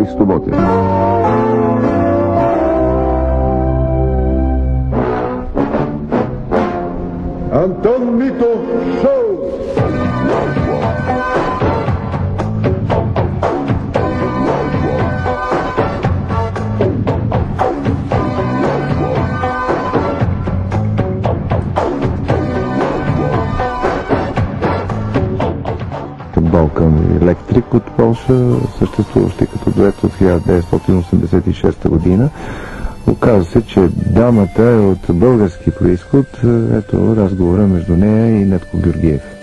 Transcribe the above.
Христо Ботев. Антон Митов шоу! Балкан Електрик от Полша, съществуващи като дует от 1986 година. Оказва се, че дамата е от български происход. Ето разговора между нея и Недко Георгиев.